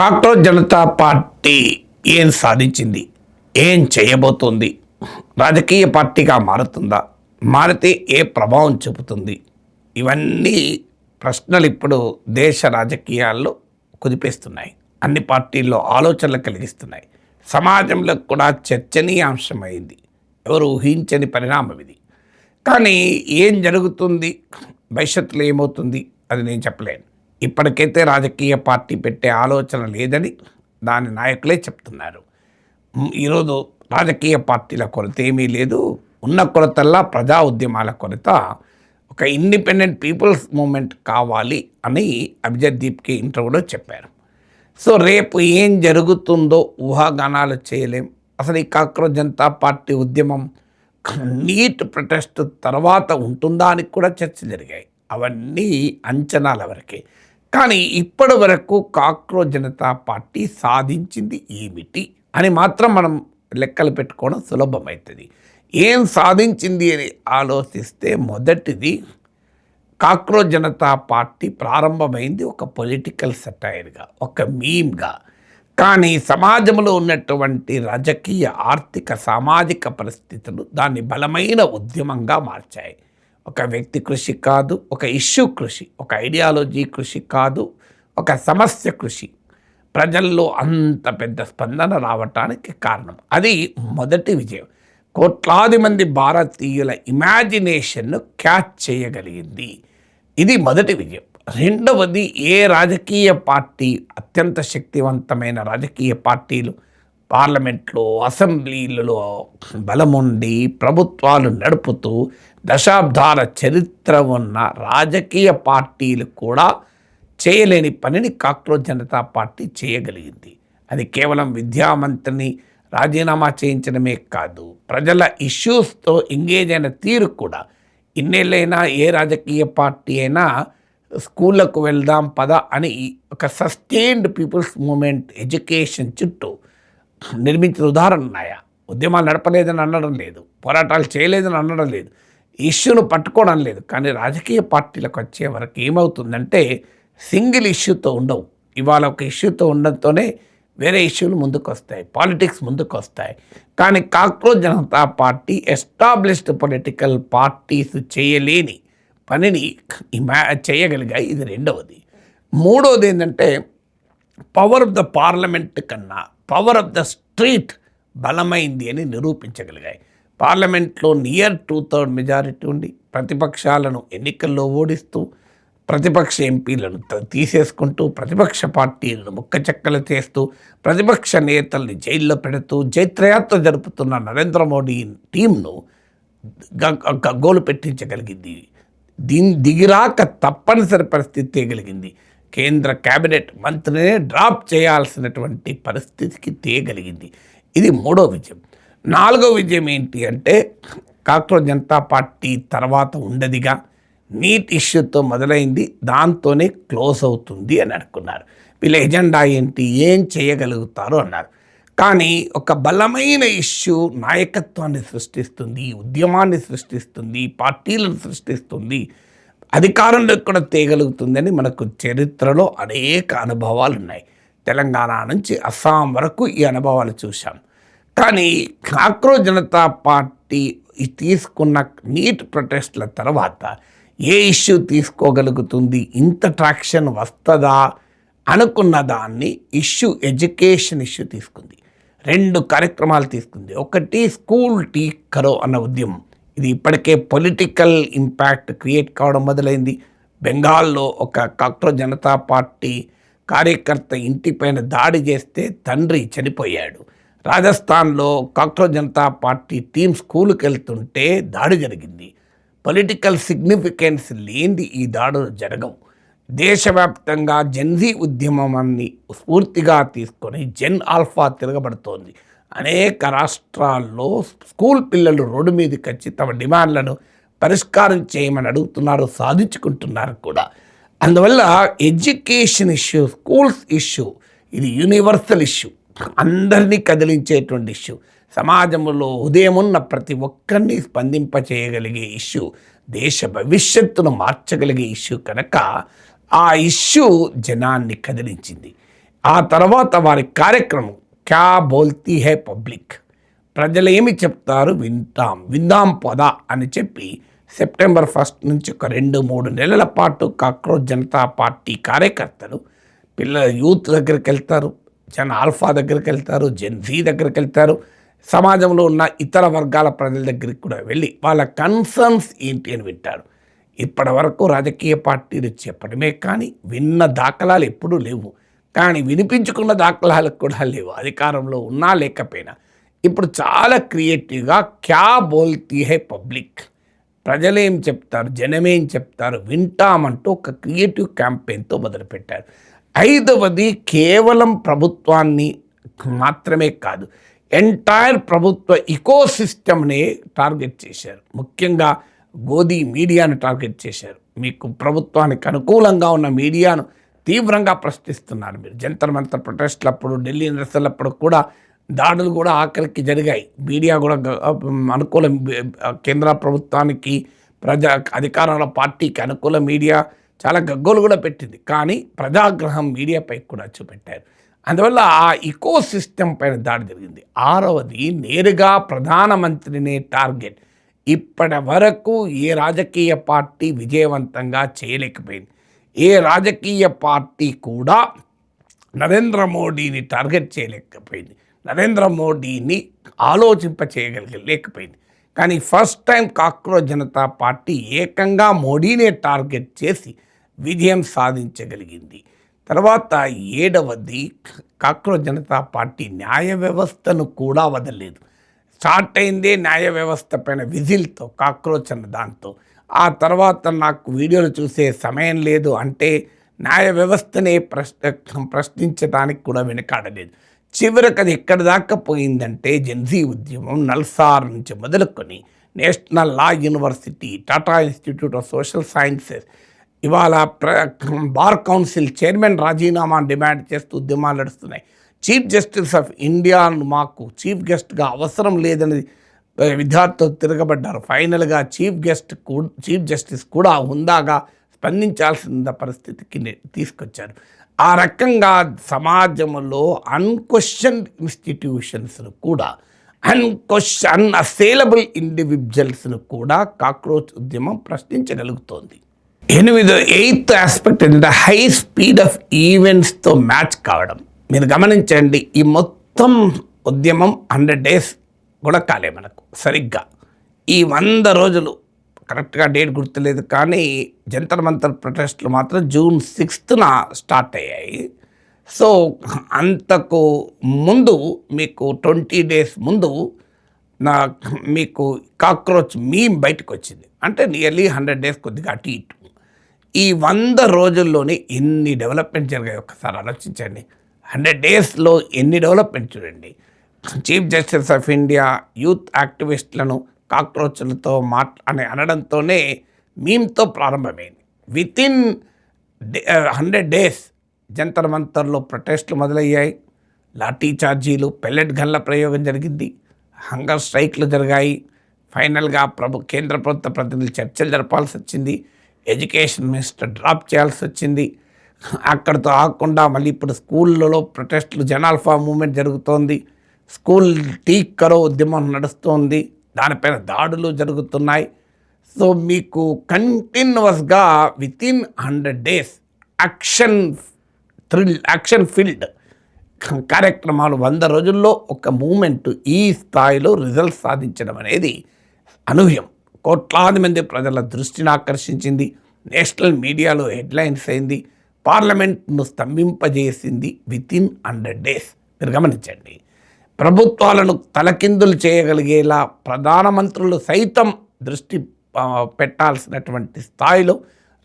Cockroach Janata party ఏం సాధించింది, ఏం చేయబోతోంది, రాజకీయ పార్టీగా మారుతుందా, మారితే ఏ ప్రభావం చూపుతుంది? ఇవన్నీ ప్రశ్నలు ఇప్పుడు దేశ రాజకీయాల్లో కుదిపేస్తున్నాయి. అన్ని పార్టీల్లో ఆలోచనలు కలిగిస్తున్నాయి. సమాజంలో కూడా చర్చనీయాంశమైంది. ఎవరు ఊహించని పరిణామం ఇది. కానీ ఏం జరుగుతుంది, భవిష్యత్తులో ఏమవుతుంది అది నేను చెప్పలేను. ఇప్పటికైతే రాజకీయ పార్టీ పెట్టే ఆలోచన లేదని దాని నాయకులే చెప్తున్నారు. ఈరోజు రాజకీయ పార్టీల కొరత ఏమీ లేదు. ఉన్న కొరతల్లా ప్రజా ఉద్యమాల కొరత. ఒక ఇండిపెండెంట్ పీపుల్స్ మూమెంట్ కావాలి అని అభిజిత్ దీప్కి ఇంటర్వ్యూలో చెప్పారు. సో రేపు ఏం జరుగుతుందో ఊహాగానాలు చేయలేం. అసలు ఈ కాక్రోచ్ జనతా పార్టీ ఉద్యమం నీట్ ప్రొటెస్ట్ తర్వాత ఉంటుందా అని కూడా చర్చలు జరిగాయి. అవన్నీ అంచనాల వరకే. కానీ ఇప్పటి వరకు కాక్రోచ్ జనతా పార్టీ సాధించింది ఏమిటి అని మాత్రం మనం లెక్కలు పెట్టుకోవడం సులభమవుతుంది. ఏం సాధించింది అని ఆలోచిస్తే మొదటిది, కాక్రోచ్ జనతా పార్టీ ప్రారంభమైంది ఒక పొలిటికల్ సటైర్గా, ఒక మీమ్గా. కానీ సమాజంలో ఉన్నటువంటి రాజకీయ, ఆర్థిక, సామాజిక పరిస్థితులు దాన్ని బలమైన ఉద్యమంగా మార్చాయి. ఒక వ్యక్తి కృషి కాదు, ఒక ఇష్యూ కృషి, ఒక ఐడియాలజీ కృషి కాదు, ఒక సమస్య కృషి. ప్రజల్లో అంత పెద్ద స్పందన రావటానికి కారణం అది మొదటి విజయం. కోట్లాది మంది భారతీయుల ఇమాజినేషన్ను క్యాచ్ చేయగలిగింది. ఇది మొదటి విజయం. రెండవది, ఏ రాజకీయ పార్టీ, అత్యంత శక్తివంతమైన రాజకీయ పార్టీలు పార్లమెంట్లో, అసెంబ్లీలలో బలముండి ప్రభుత్వాలు నడుపుతూ దశాబ్దాల చరిత్ర ఉన్న రాజకీయ పార్టీలు కూడా చేయలేని పనిని కాక్రోచ్ జనతా పార్టీ చేయగలిగింది. అది కేవలం విద్యామంత్రిని రాజీనామా చేయించడమే కాదు, ప్రజల ఇష్యూస్తో ఎంగేజ్ అయిన తీరు కూడా. ఇన్నేళ్ళైనా ఏ రాజకీయ పార్టీ అయినా స్కూళ్ళకు వెళ్దాం పద అని ఒక సస్టైన్డ్ పీపుల్స్ మూమెంట్ ఎడ్యుకేషన్ చుట్టూ నిర్మించిన ఉదాహరణలు ఉన్నాయా? ఉద్యమాలు నడపలేదని అనడం లేదు, పోరాటాలు చేయలేదని అనడం లేదు, ఇష్యూను పట్టుకోవడం లేదు. కానీ రాజకీయ పార్టీలకు వచ్చే వరకు ఏమవుతుందంటే సింగిల్ ఇష్యూతో ఉండవు. ఇవాళ ఒక ఇష్యూతో ఉండడంతోనే వేరే ఇష్యూలు ముందుకు వస్తాయి, పాలిటిక్స్ ముందుకు వస్తాయి. కానీ cockroach Janata party established political parties చేయలేని పనిని చేయగలిగాయి. ఇది రెండవది. మూడవది ఏంటంటే, పవర్ ఆఫ్ ద పార్లమెంట్ కన్నా పవర్ ఆఫ్ ద స్ట్రీట్ బలమైంది అని నిరూపించగలిగాయి. పార్లమెంట్లో నియర్ 2/3 మెజారిటీ ఉండి ప్రతిపక్షాలను ఎన్నికల్లో ఓడిస్తూ, ప్రతిపక్ష ఎంపీలను తీసేసుకుంటూ, ప్రతిపక్ష పార్టీలను ముక్కచెక్కలు చేస్తూ, ప్రతిపక్ష నేతల్ని జైల్లో పెడుతూ, జైత్రయాత్ర జరుపుతున్న నరేంద్ర మోడీ టీంను గోలు పెట్టించగలిగింది. దిగిరాక తప్పనిసరి పరిస్థితి తేగలిగింది. కేంద్ర కేబినెట్ మంత్రినే డ్రాప్ చేయాల్సినటువంటి పరిస్థితికి తేగలిగింది. ఇది మూడో విజయం. నాలుగో విజయం ఏంటి అంటే, కాక్రోచ్ జనతా పార్టీ తర్వాత ఉండదిగా నీట్ ఇష్యూతో మొదలైంది, దాంతోనే క్లోజ్ అవుతుంది అని అనుకున్నారు. వీళ్ళ ఎజెండా ఏంటి, ఏం చేయగలుగుతారు అన్నారు. కానీ ఒక బలమైన ఇష్యూ నాయకత్వాన్ని సృష్టిస్తుంది, ఉద్యమాన్ని సృష్టిస్తుంది, పార్టీలను సృష్టిస్తుంది, అధికారంలో కూడా తేగలుగుతుందని మనకు చరిత్రలో అనేక అనుభవాలు ఉన్నాయి. తెలంగాణ నుంచి అస్సాం వరకు ఈ అనుభవాలు చూసాం. కానీ కాక్రోచ్ జనతా పార్టీ తీసుకున్న నీట్ ప్రొటెస్ట్ల తర్వాత ఏ ఇష్యూ తీసుకోగలుగుతుంది, ఇంత ట్రాక్షన్ వస్తుందా అనుకున్న దాన్ని ఎడ్యుకేషన్ ఇష్యూ తీసుకుంది. 2 కార్యక్రమాలు తీసుకుంది. ఒకటి స్కూల్ టీ కరో అన్న ఉద్యమం. ఇది ఇప్పటికే పొలిటికల్ ఇంపాక్ట్ క్రియేట్ కావడం మొదలైంది. బెంగాల్లో ఒక కాక్రోచ్ జనతా పార్టీ కార్యకర్త ఇంటిపైన దాడి చేస్తే తండ్రి చనిపోయాడు. రాజస్థాన్లో కాక్రోచ్ జనతా పార్టీ టీం స్కూల్కి వెళ్తుంటే దాడి జరిగింది. పొలిటికల్ సిగ్నిఫికెన్స్ లేనిది ఈ దాడులు జరగవు. దేశవ్యాప్తంగా జెన్జీ ఉద్యమాన్ని స్ఫూర్తిగా తీసుకొని జెన్ ఆల్ఫా తిరగబడుతోంది. అనేక రాష్ట్రాల్లో స్కూల్ పిల్లలు రోడ్డు మీదకి వచ్చి తమ డిమాండ్లను పరిష్కారం చేయమని అడుగుతున్నారు, సాధించుకుంటున్నారు కూడా. అందువల్ల ఎడ్యుకేషన్ ఇష్యూ, స్కూల్స్ ఇష్యూ ఇది యూనివర్సల్ ఇష్యూ, అందరినీ కదిలించేటువంటి ఇష్యూ, సమాజంలో ఉదయమున్న ప్రతి ఒక్కరిని స్పందింపచేయగలిగే ఇష్యూ, దేశ భవిష్యత్తును మార్చగలిగే ఇష్యూ కనుక ఆ ఇష్యూ జనాన్ని కదిలించింది. ఆ తర్వాత వారి కార్యక్రమం క్యా బోల్తీ హై పబ్లిక్, ప్రజలు ఏమి చెప్తారు విందాం పద అని చెప్పి సెప్టెంబర్ 1 నుంచి ఒక 2-3 నెలల పాటు కాక్రోచ్ జనతా పార్టీ కార్యకర్తలు పిల్లల యూత్ దగ్గరికి వెళ్తారు, జన్ ఆల్ఫా దగ్గరికి వెళ్తారు, జెన్ జీ దగ్గరికి వెళ్తారు, సమాజంలో ఉన్న ఇతర వర్గాల ప్రజల దగ్గరికి కూడా వెళ్ళి వాళ్ళ కన్సర్న్స్ ఏంటి అని వింటారు. ఇప్పటి వరకు రాజకీయ పార్టీలు చెప్పడమే కానీ విన్న దాఖలాలు ఎప్పుడూ లేవు. కానీ వినిపించుకున్న దాఖలాలు కూడా లేవు, అధికారంలో ఉన్నా లేకపోయినా. ఇప్పుడు చాలా క్రియేటివ్గా క్యా బోల్తీ హై పబ్లిక్, ప్రజలేం చెప్తారు, జనమేం చెప్తారు వింటామంటూ ఒక క్రియేటివ్ క్యాంపెయిన్తో మొదలుపెట్టారు. 5వది కేవలం ప్రభుత్వాన్ని మాత్రమే కాదు, ఎంటైర్ ప్రభుత్వ ఇకోసిస్టమ్నే టార్గెట్ చేశారు. ముఖ్యంగా గోధి మీడియాను టార్గెట్ చేశారు. మీకు ప్రభుత్వానికి అనుకూలంగా ఉన్న మీడియాను తీవ్రంగా ప్రశ్నిస్తున్నారు మీరు. జంతర్ మంతర్ ప్రొటెస్ట్లప్పుడు, ఢిల్లీ నిరసనలప్పుడు కూడా దాడులు కూడా ఆఖరికి జరిగాయి. మీడియా కూడా అనుకూల కేంద్ర ప్రభుత్వానికి అధికారంలో పార్టీకి అనుకూల మీడియా చాలా గగ్గోలు కూడా పెట్టింది. కానీ ప్రజాగ్రహం మీడియాపై కూడా చూపెట్టారు. అందువల్ల ఆ ఇకో సిస్టమ్ పైన దాడి జరిగింది. 6వది నేరుగా ప్రధానమంత్రిని టార్గెట్. ఇప్పటి వరకు ఏ రాజకీయ పార్టీ విజయవంతంగా చేయలేకపోయింది. ఏ రాజకీయ పార్టీ కూడా నరేంద్ర మోడీని టార్గెట్ చేయలేకపోయింది, నరేంద్ర మోడీని లేకపోయింది. కానీ first time cockroach Janata party ఏకంగా మోడీనే టార్గెట్ చేసి విజయం సాధించగలిగింది. తర్వాత 7వది కాక్రోచ్ జనతా పార్టీ న్యాయ వ్యవస్థను కూడా వదలలేదు. స్టార్ట్ అయిందే న్యాయ వ్యవస్థ పైన విజిల్తో, కాక్రోచ్ అన్న దాంతో. ఆ తర్వాత నాకు వీడియోలు చూసే సమయం లేదు అంటే న్యాయ వ్యవస్థనే ప్రశ్నించడానికి కూడా వెనకాడలేదు. చివరికి అది ఎక్కడి దాకా పోయిందంటే జెన్జీ ఉద్యమం నల్సార్ నుంచి మొదలుకొని national law university, Tata institute of social sciences, ఇవాళ బార్ కౌన్సిల్ చైర్మన్ రాజీనామా డిమాండ్ చేస్తూ ఉద్యమాలు నడుస్తున్నాయి. చీఫ్ జస్టిస్ ఆఫ్ ఇండియాను మాకు చీఫ్ గెస్ట్గా అవసరం లేదని విద్యార్థులు తిరగబడ్డారు. ఫైనల్గా చీఫ్ జస్టిస్ కూడా హుందాగా స్పందించాల్సిన పరిస్థితికి తీసుకొచ్చారు. ఆ రకంగా సమాజంలో అన్క్వశ్చన్డ్ ఇన్స్టిట్యూషన్స్ను కూడా, అన్అసేలబుల్ ఇండివిజువల్స్ను కూడా కాక్రోచ్ ఉద్యమం ప్రశ్నించగలుగుతోంది. 8th ఆస్పెక్ట్ ఏంటంటే హై స్పీడ్ ఆఫ్ ఈవెంట్స్తో మ్యాచ్ కావడం. మీరు గమనించండి, ఈ మొత్తం ఉద్యమం 100 days కూడా కాలే మనకు సరిగ్గా. ఈ 100 రోజులు కరెక్ట్గా డేట్ గుర్తులేదు, కానీ జంతర్ మంతర్ ప్రొటెస్ట్లు మాత్రం June 6th స్టార్ట్ అయ్యాయి. సో అంతకు ముందు మీకు 20 days ముందు మీకు కాక్రోచ్ మీమ్ బయటకు వచ్చింది. అంటే నియర్లీ 100 days కొద్దిగా అటు ఇటు. ఈ 100 రోజుల్లోనే ఎన్ని డెవలప్మెంట్ జరిగాయి ఒక్కసారి ఆలోచించండి. 100 daysలో ఎన్ని డెవలప్మెంట్ చూడండి. Chief justice of India youth యాక్టివిస్టులను కాక్రోచ్లతో అనడంతోనే మీమ్తో ప్రారంభమైంది. వితిన్ 100 days జంతర్ మంతర్లో ప్రొటెస్టులు మొదలయ్యాయి. లాఠీ చార్జీలు, పెల్లెట్ గన్ల ప్రయోగం జరిగింది, హంగర్ స్ట్రైక్లు జరిగాయి. ఫైనల్గా కేంద్ర ప్రభుత్వ ప్రతినిధులు చర్చలు జరపాల్సి వచ్చింది. ఎడ్యుకేషన్ మినిస్టర్ డ్రాప్ చేయాల్సి వచ్చింది. అక్కడితో ఆగకుండా మళ్ళీ ఇప్పుడు స్కూళ్ళలో ప్రొటెస్టులు, జనాల్ఫా మూమెంట్ జరుగుతోంది. స్కూల్ టీ కరో ఉద్యమం నడుస్తోంది, దానిపైన దాడులు జరుగుతున్నాయి. సో మీకు కంటిన్యూస్గా వితిన్ 100 days యాక్షన్ ఫీల్డ్ కార్యక్రమాలు 100 రోజుల్లో ఒక మూమెంట్ ఈ స్థాయిలో రిజల్ట్ సాధించడం అనేది అనూహ్యం. కోట్లాది మంది ప్రజల దృష్టిని ఆకర్షించింది. నేషనల్ మీడియాలో హెడ్లైన్స్ అయింది. పార్లమెంట్ను స్తంభింపజేసింది వితిన్ 100 days. మీరు గమనించండి, ప్రభుత్వాలను తలకిందులు చేయగలిగేలా ప్రధానమంత్రులు సైతం దృష్టి పెట్టాల్సినటువంటి స్థాయిలో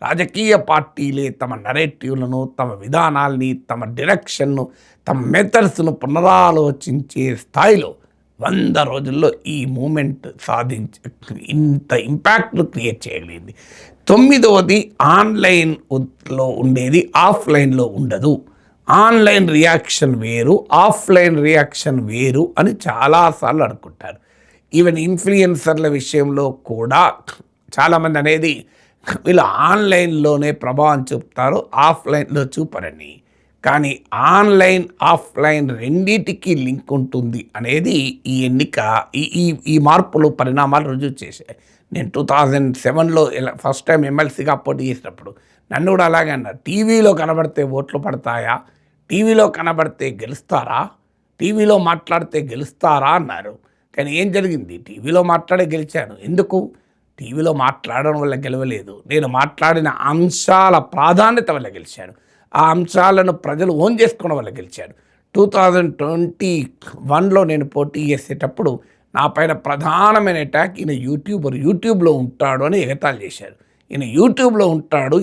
రాజకీయ పార్టీలే తమ నరేటివ్లను, తమ విధానాల్ని, తమ డైరెక్షన్ను, తమ మెథడ్స్ను పునరాలోచించే స్థాయిలో 100 రోజుల్లో ఈ మూమెంట్ ఇంత ఇంపాక్ట్ను క్రియేట్ చేయగలిగింది. 9వది ఆన్లైన్లో ఉండేది ఆఫ్లైన్లో ఉండదు. ఆన్లైన్ రియాక్షన్ వేరు, ఆఫ్లైన్ రియాక్షన్ వేరు అని చాలాసార్లు అనుకుంటారు. ఈవెన్ ఇన్ఫ్లుయెన్సర్ల విషయంలో కూడా చాలామంది అనేది వీళ్ళు ఆన్లైన్లోనే ప్రభావం చూపుతారు, ఆఫ్లైన్లో చూపరని. కానీ ఆన్లైన్ ఆఫ్లైన్ రెండింటికి లింక్ ఉంటుంది అనేది ఈ ఎన్నిక ఈ ఈ ఈ మార్పులు పరిణామాలు రుజువు చేశాయి. నేను 2007లో ఫస్ట్ టైం ఎమ్మెల్సీగా పోటీ చేసినప్పుడు నన్ను కూడా అలాగే అన్నారు, టీవీలో కనబడితే ఓట్లు పడతాయా, టీవీలో కనబడితే గెలుస్తారా, టీవీలో మాట్లాడితే గెలుస్తారా అన్నారు. కానీ ఏం జరిగింది? టీవీలో మాట్లాడే గెలిచాను. ఎందుకు? టీవీలో మాట్లాడడం వల్ల గెలవలేదు, నేను మాట్లాడిన అంశాల ప్రాధాన్యత వల్ల గెలిచాను. ఆ అంశాలను ప్రజలు ఓన్ చేసుకోవడం వల్ల గెలిచాడు. 2021లో నేను పోటీ చేసేటప్పుడు నా పైన ప్రధానమైన అటాక్, ఈయన యూట్యూబ్లో ఉంటాడు అని ఎగతాళి చేశారు. ఈయన యూట్యూబ్లో ఉంటాడు,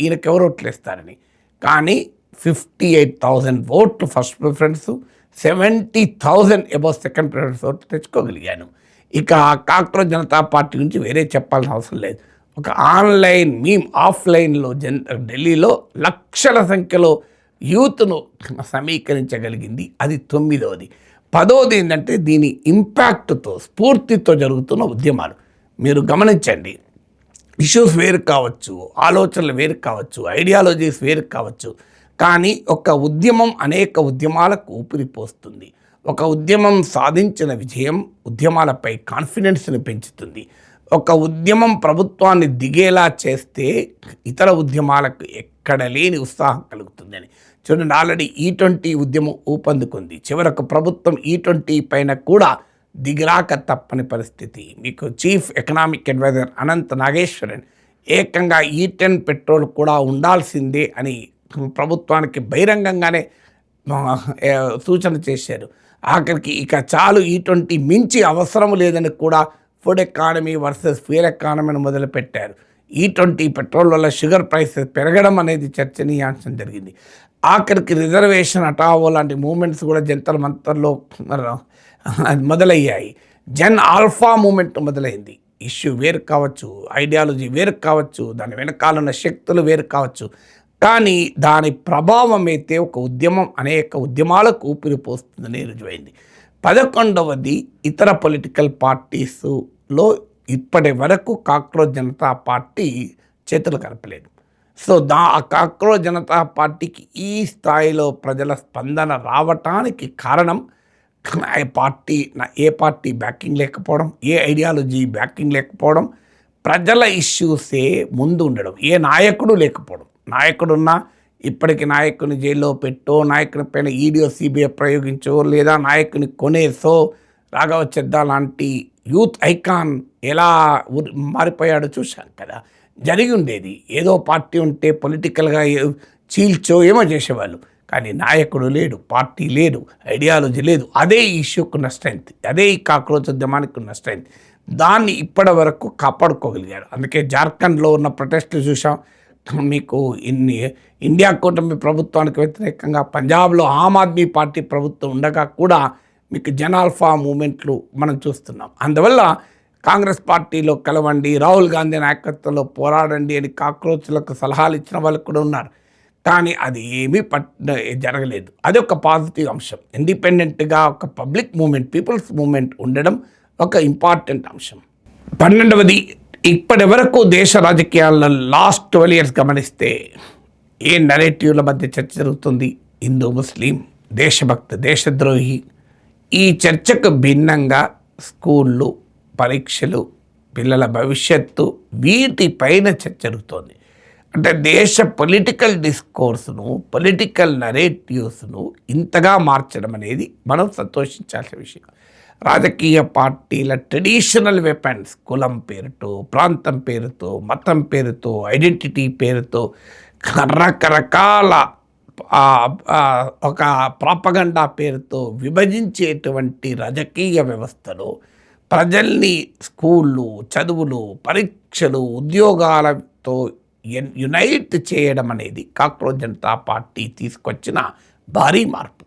ఈయనకెవరు ఓట్లు వేస్తారని. కానీ 58,000 ఓట్లు first preference, 70,000 above second preference ఓట్లు తెచ్చుకోగలిగాను. ఇక కాక్రోచ్ జనతా పార్టీ గురించి వేరే చెప్పాల్సిన అవసరం లేదు. ఒక ఆన్లైన్ ఆఫ్లైన్లో ఢిల్లీలో లక్షల సంఖ్యలో యూత్ను సమీకరించగలిగింది. అది 9వది. 10వది ఏంటంటే దీని ఇంపాక్ట్తో, స్ఫూర్తితో జరుగుతున్న ఉద్యమాలు. మీరు గమనించండి, ఇష్యూస్ వేరు కావచ్చు, ఆలోచనలు వేరు కావచ్చు, ఐడియాలజీస్ వేరు కావచ్చు, కానీ ఒక ఉద్యమం అనేక ఉద్యమాలకు ఊపిరిపోస్తుంది. ఒక ఉద్యమం సాధించిన విజయం ఉద్యమాలపై కాన్ఫిడెన్స్ని పెంచుతుంది. ఒక ఉద్యమం ప్రభుత్వాన్ని దిగేలా చేస్తే ఇతర ఉద్యమాలకు ఎక్కడ లేని ఉత్సాహం కలుగుతుందని. చూడండి, ఆల్రెడీ E20 ఉద్యమం ఊపందుకుంది. చివరకు ప్రభుత్వం E20 పైన కూడా దిగిరాక తప్పని పరిస్థితి. మీకు chief economic adviser Anant Nageswaran ఏకంగా E10 పెట్రోల్ కూడా ఉండాల్సిందే అని ప్రభుత్వానికి బహిరంగంగానే సూచన చేశారు. ఆఖరికి ఇక చాలు, E20 మించి అవసరం లేదని కూడా ఫుడ్ ఎకానమీ వర్సెస్ ఫ్యూయల్ ఎకానమీని మొదలుపెట్టారు. E20 పెట్రోల్ వల్ల షుగర్ ప్రైసెస్ పెరగడం అనేది చర్చనీయాంశం జరిగింది. ఆఖరికి రిజర్వేషన్ హటావో లాంటి మూమెంట్స్ కూడా జంతర్ మంతర్లో మొదలయ్యాయి. జన్ ఆల్ఫా మూమెంట్ మొదలైంది. ఇష్యూ వేరు కావచ్చు, ఐడియాలజీ వేరు కావచ్చు, దాని వెనకాలన్న శక్తులు వేరు కావచ్చు, కానీ దాని ప్రభావం అయితే ఒక ఉద్యమం అనేక ఉద్యమాలకు ఊపిరిపోస్తుందని రుజువైంది. 11వది, ఇతర పొలిటికల్ పార్టీస్లో ఇప్పటి వరకు కాక్రోచ్ జనతా పార్టీ చేతులు కలపలేదు. సో కాక్రోచ్ జనతా పార్టీకి ఈ స్థాయిలో ప్రజల స్పందన రావటానికి కారణం ఏ పార్టీ బ్యాకింగ్ లేకపోవడం, ఏ ఐడియాలజీ బ్యాకింగ్ లేకపోవడం, ప్రజల ఇష్యూసే ముందు ఉండడం, ఏ నాయకుడు లేకపోవడం. నాయకుడున్నా ఇప్పటికి నాయకుని జైల్లో పెట్టో, నాయకుని పైన ఈడీఓ సిబిఐ ప్రయోగించో, లేదా నాయకుని కొనేసో, రాఘవ చెద్దా లాంటి యూత్ ఐకాన్ ఎలా మారిపోయాడో చూశాం కదా. జరిగి ఉండేది ఏదో పార్టీ ఉంటే పొలిటికల్గా చీల్చో ఏమో చేసేవాళ్ళు, కానీ నాయకుడు లేడు, పార్టీ లేదు, ఐడియాలజీ లేదు. అదే ఈ ఇష్యూకున్న స్ట్రెంగ్త్, అదే ఈ కాక్రోచ్ ఉద్యమానికి ఉన్న స్ట్రెంగ్త్. దాన్ని ఇప్పటి వరకు కాపాడుకోగలిగారు. అందుకే జార్ఖండ్లో ఉన్న ప్రొటెస్టులు చూసాం. మీకు ఇండియా కూటమి ప్రభుత్వానికి వ్యతిరేకంగా పంజాబ్లో ఆమ్ ఆద్మీ పార్టీ ప్రభుత్వం ఉండగా కూడా మీకు జనాల్ఫా మూమెంట్లు మనం చూస్తున్నాం. అందువల్ల కాంగ్రెస్ పార్టీలో కలవండి, రాహుల్ గాంధీ నాయకత్వంలో పోరాడండి అని కాక్రోచ్లకు సలహాలు ఇచ్చిన వాళ్ళు కూడా ఉన్నారు. కానీ అది ఏమీ జరగలేదు. అది ఒక పాజిటివ్ అంశం. ఇండిపెండెంట్గా ఒక పబ్లిక్ మూమెంట్, పీపుల్స్ మూమెంట్ ఉండడం ఒక ఇంపార్టెంట్ అంశం. 12వది, ఇప్పటి వరకు దేశ రాజకీయాల్లో లాస్ట్ 12 years గమనిస్తే ఏ నెరేటివ్ల మధ్య చర్చ జరుగుతుంది? హిందూ, ముస్లిం, దేశభక్తి, దేశద్రోహి. ఈ చర్చకు భిన్నంగా స్కూళ్ళు, పరీక్షలు, పిల్లల భవిష్యత్తు, వీటిపైన చర్చ జరుగుతోంది. అంటే దేశ పొలిటికల్ డిస్కోర్స్ను, పొలిటికల్ నరేటివ్స్ను ఇంతగా మార్చడం అనేది మనం సంతోషించాల్సిన విషయం. రాజకీయ పార్టీల ట్రెడిషనల్ వెపన్స్, కులం పేరుతో, ప్రాంతం పేరుతో, మతం పేరుతో, ఐడెంటిటీ పేరుతో రకరకాల ఒక ప్రాపగండా పేరుతో విభజించేటువంటి రాజకీయ వ్యవస్థలో ప్రజల్ని స్కూళ్ళు, చదువులు, పరీక్షలు, ఉద్యోగాలతో యునైట్ చేయడం అనేది కాక్రోచ్ జనతా పార్టీ తీసుకొచ్చిన భారీ మార్పు.